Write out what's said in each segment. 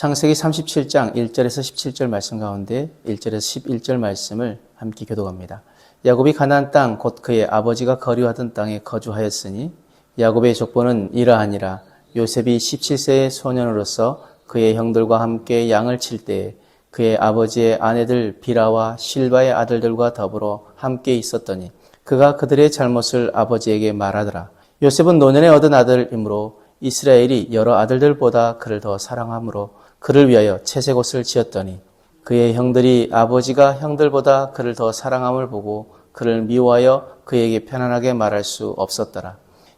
창세기 37장 1절에서 17절 말씀 가운데 1절에서 11절 말씀을 함께 교독합니다. 야곱이 가나안 땅 곧 그의 아버지가 거류하던 땅에 거주하였으니 야곱의 족보는 이러하니라. 요셉이 17세의 소년으로서 그의 형들과 함께 양을 칠 때에 그의 아버지의 아내들 비라와 실바의 아들들과 더불어 함께 있었더니 그가 그들의 잘못을 아버지에게 말하더라. 요셉은 노년에 얻은 아들이므로 이스라엘이 여러 아들들보다 그를 더 사랑하므로 그를 위하여 채색옷을 지었더니 그의 형들이 아버지가 형들보다 그를 더 사랑함을 보고 그를 미워하여 그에게 편안하게 말할 수 없었더라.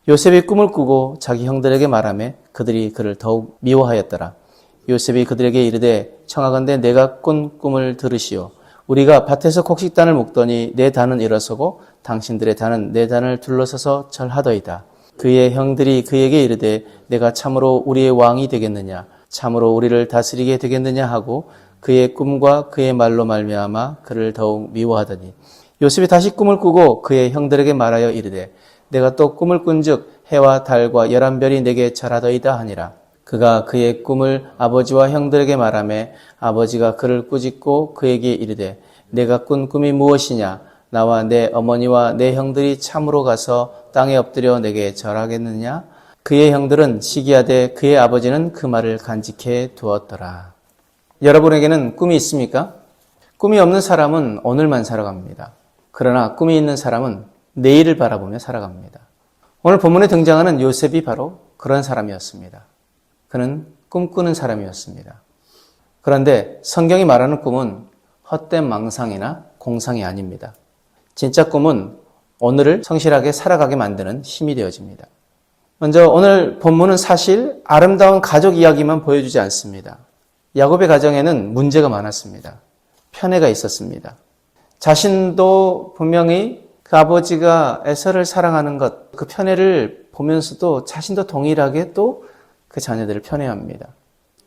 요셉이 꿈을 꾸고 자기 형들에게 말하매 그들이 그를 더욱 미워하였더라. 요셉이 그들에게 이르되 청하건대 내가 꾼 꿈을 들으시오. 우리가 밭에서 곡식단을 묶더니 내 단은 일어서고 당신들의 단은 내 단을 둘러서서 절하더이다. 그의 형들이 그에게 이르되 내가 참으로 우리의 왕이 되겠느냐, 참으로 우리를 다스리게 되겠느냐 하고 그의 꿈과 그의 말로 말미암아 그를 더욱 미워하더니 요셉이 다시 꿈을 꾸고 그의 형들에게 말하여 이르되 내가 또 꿈을 꾼즉 해와 달과 11별이 내게 절하더이다 하니라. 그가 그의 꿈을 아버지와 형들에게 말하매 아버지가 그를 꾸짖고 그에게 이르되 내가 꾼 꿈이 무엇이냐? 나와 내 어머니와 내 형들이 참으로 가서 땅에 엎드려 내게 절하겠느냐? 그의 형들은 시기하되 그의 아버지는 그 말을 간직해 두었더라. 여러분에게는 꿈이 있습니까? 꿈이 없는 사람은 오늘만 살아갑니다. 그러나 꿈이 있는 사람은 내일을 바라보며 살아갑니다. 오늘 본문에 등장하는 요셉이 바로 그런 사람이었습니다. 그는 꿈꾸는 사람이었습니다. 그런데 성경이 말하는 꿈은 헛된 망상이나 공상이 아닙니다. 진짜 꿈은 오늘을 성실하게 살아가게 만드는 힘이 되어집니다. 먼저 오늘 본문은 사실 아름다운 가족 이야기만 보여주지 않습니다. 야곱의 가정에는 문제가 많았습니다. 편애가 있었습니다. 자신도 분명히 그 아버지가 에서를 사랑하는 것, 그 편애를 보면서도 자신도 동일하게 또 그 자녀들을 편애합니다.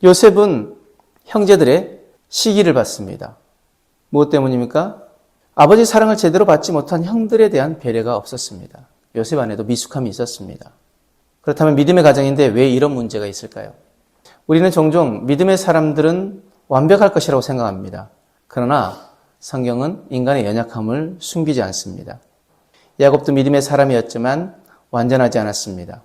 요셉은 형제들의 시기를 받습니다. 무엇 때문입니까? 아버지 사랑을 제대로 받지 못한 형들에 대한 배려가 없었습니다. 요셉 안에도 미숙함이 있었습니다. 그렇다면 믿음의 가정인데 왜 이런 문제가 있을까요? 우리는 종종 믿음의 사람들은 완벽할 것이라고 생각합니다. 그러나 성경은 인간의 연약함을 숨기지 않습니다. 야곱도 믿음의 사람이었지만 완전하지 않았습니다.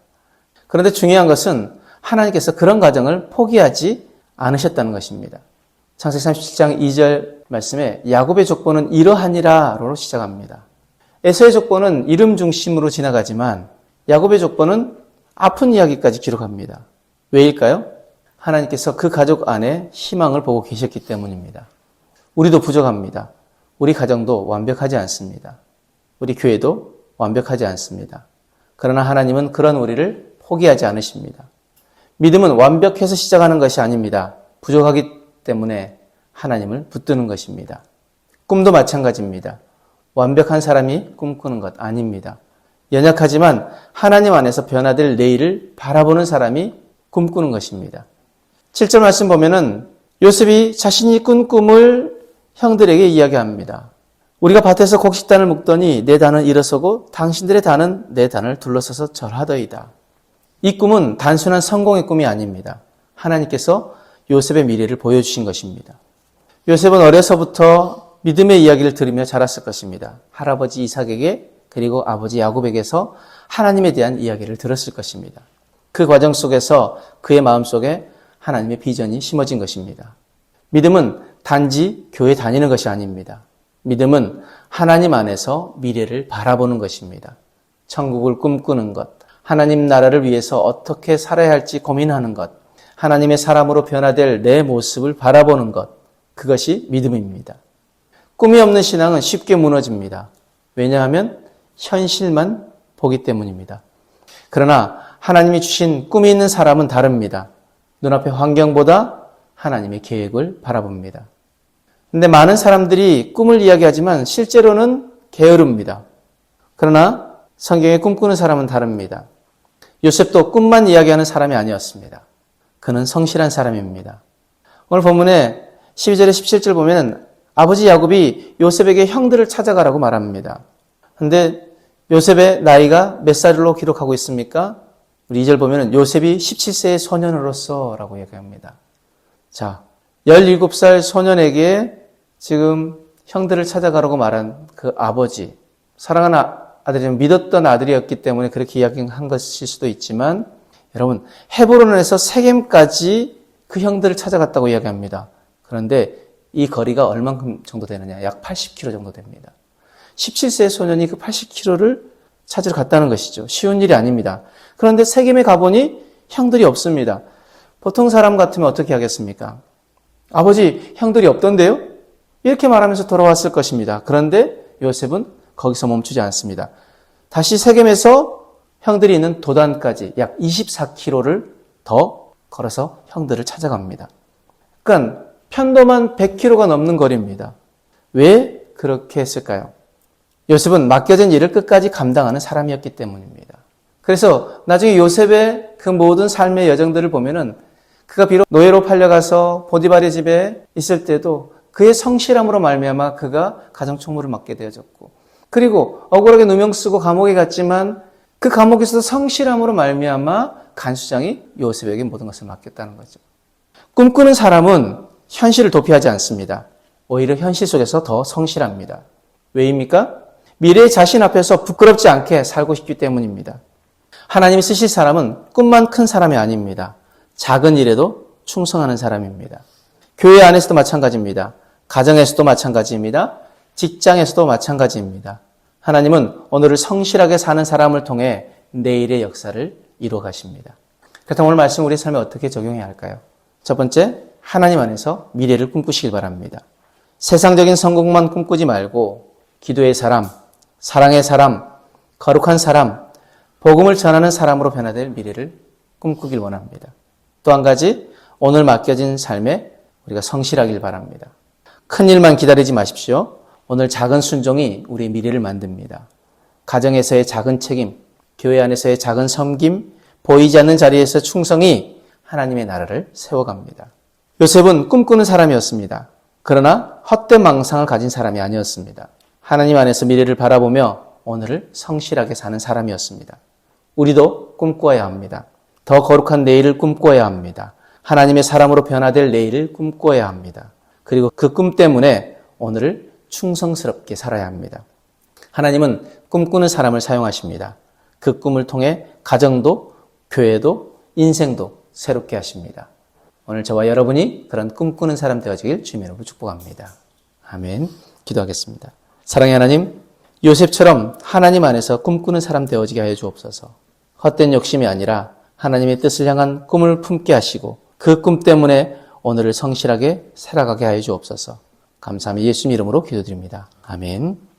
그런데 중요한 것은 하나님께서 그런 가정을 포기하지 않으셨다는 것입니다. 창세기 37장 2절 말씀에 야곱의 족보는 이러하니라로 시작합니다. 에서의 족보는 이름 중심으로 지나가지만 야곱의 족보는 아픈 이야기까지 기록합니다. 왜일까요? 하나님께서 그 가족 안에 희망을 보고 계셨기 때문입니다. 우리도 부족합니다. 우리 가정도 완벽하지 않습니다. 우리 교회도 완벽하지 않습니다. 그러나 하나님은 그런 우리를 포기하지 않으십니다. 믿음은 완벽해서 시작하는 것이 아닙니다. 부족하기 때문에 하나님을 붙드는 것입니다. 꿈도 마찬가지입니다. 완벽한 사람이 꿈꾸는 것 아닙니다. 연약하지만 하나님 안에서 변화될 내일을 바라보는 사람이 꿈꾸는 것입니다. 7절 말씀 보면은 요셉이 자신이 꾼 꿈을 형들에게 이야기합니다. 우리가 밭에서 곡식단을 묶더니 내 단은 일어서고 당신들의 단은 내 단을 둘러서서 절하더이다. 이 꿈은 단순한 성공의 꿈이 아닙니다. 하나님께서 요셉의 미래를 보여주신 것입니다. 요셉은 어려서부터 믿음의 이야기를 들으며 자랐을 것입니다. 할아버지 이삭에게 그리고 아버지 야곱에게서 하나님에 대한 이야기를 들었을 것입니다. 그 과정 속에서 그의 마음속에 하나님의 비전이 심어진 것입니다. 믿음은 단지 교회 다니는 것이 아닙니다. 믿음은 하나님 안에서 미래를 바라보는 것입니다. 천국을 꿈꾸는 것, 하나님 나라를 위해서 어떻게 살아야 할지 고민하는 것, 하나님의 사람으로 변화될 내 모습을 바라보는 것, 그것이 믿음입니다. 꿈이 없는 신앙은 쉽게 무너집니다. 왜냐하면 현실만 보기 때문입니다. 그러나 하나님이 주신 꿈이 있는 사람은 다릅니다. 눈앞의 환경보다 하나님의 계획을 바라봅니다. 그런데 많은 사람들이 꿈을 이야기하지만 실제로는 게으릅니다. 그러나 성경에 꿈꾸는 사람은 다릅니다. 요셉도 꿈만 이야기하는 사람이 아니었습니다. 그는 성실한 사람입니다. 오늘 본문에 12절에 17절 보면 아버지 야곱이 요셉에게 형들을 찾아가라고 말합니다. 그런데 요셉의 나이가 몇 살로 기록하고 있습니까? 우리 2절 보면 요셉이 17세의 소년으로서 라고 얘기합니다. 자, 17살 소년에게 지금 형들을 찾아가라고 말한 그 아버지, 사랑하는 아들이면 믿었던 아들이었기 때문에 그렇게 이야기한 것일 수도 있지만, 여러분, 헤브론에서 세겜까지 그 형들을 찾아갔다고 이야기합니다. 그런데 이 거리가 얼만큼 정도 되느냐? 약 80km 정도 됩니다. 17세의 소년이 그 80km를 찾으러 갔다는 것이죠. 쉬운 일이 아닙니다. 그런데 세겜에 가보니 형들이 없습니다. 보통 사람 같으면 어떻게 하겠습니까? 아버지, 형들이 없던데요? 이렇게 말하면서 돌아왔을 것입니다. 그런데 요셉은 거기서 멈추지 않습니다. 다시 세겜에서 형들이 있는 도단까지 약 24km를 더 걸어서 형들을 찾아갑니다. 그러니까 편도만 100km가 넘는 거리입니다. 왜 그렇게 했을까요? 요셉은 맡겨진 일을 끝까지 감당하는 사람이었기 때문입니다. 그래서 나중에 요셉의 그 모든 삶의 여정들을 보면은 그가 비록 노예로 팔려가서 보디발의 집에 있을 때도 그의 성실함으로 말미암아 그가 가정총무를 맡게 되어졌고, 그리고 억울하게 누명 쓰고 감옥에 갔지만 그 감옥에서도 성실함으로 말미암아 간수장이 요셉에게 모든 것을 맡겼다는 거죠. 꿈꾸는 사람은 현실을 도피하지 않습니다. 오히려 현실 속에서 더 성실합니다. 왜입니까? 미래의 자신 앞에서 부끄럽지 않게 살고 싶기 때문입니다. 하나님이 쓰실 사람은 꿈만 큰 사람이 아닙니다. 작은 일에도 충성하는 사람입니다. 교회 안에서도 마찬가지입니다. 가정에서도 마찬가지입니다. 직장에서도 마찬가지입니다. 하나님은 오늘을 성실하게 사는 사람을 통해 내일의 역사를 이루어 가십니다. 그렇다면 오늘 말씀 우리 삶에 어떻게 적용해야 할까요? 첫 번째, 하나님 안에서 미래를 꿈꾸시길 바랍니다. 세상적인 성공만 꿈꾸지 말고 기도의 사람, 사랑의 사람, 거룩한 사람, 복음을 전하는 사람으로 변화될 미래를 꿈꾸길 원합니다. 또 한 가지, 오늘 맡겨진 삶에 우리가 성실하길 바랍니다. 큰 일만 기다리지 마십시오. 오늘 작은 순종이 우리의 미래를 만듭니다. 가정에서의 작은 책임, 교회 안에서의 작은 섬김, 보이지 않는 자리에서 충성이 하나님의 나라를 세워갑니다. 요셉은 꿈꾸는 사람이었습니다. 그러나 헛된 망상을 가진 사람이 아니었습니다. 하나님 안에서 미래를 바라보며 오늘을 성실하게 사는 사람이었습니다. 우리도 꿈꿔야 합니다. 더 거룩한 내일을 꿈꿔야 합니다. 하나님의 사람으로 변화될 내일을 꿈꿔야 합니다. 그리고 그 꿈 때문에 오늘을 충성스럽게 살아야 합니다. 하나님은 꿈꾸는 사람을 사용하십니다. 그 꿈을 통해 가정도, 교회도, 인생도 새롭게 하십니다. 오늘 저와 여러분이 그런 꿈꾸는 사람 되어지길 주님의 이름으로 축복합니다. 아멘. 기도하겠습니다. 사랑의 하나님, 요셉처럼 하나님 안에서 꿈꾸는 사람 되어지게 하여 주옵소서. 헛된 욕심이 아니라 하나님의 뜻을 향한 꿈을 품게 하시고 그 꿈 때문에 오늘을 성실하게 살아가게 하여 주옵소서. 감사함이 예수님 이름으로 기도드립니다. 아멘.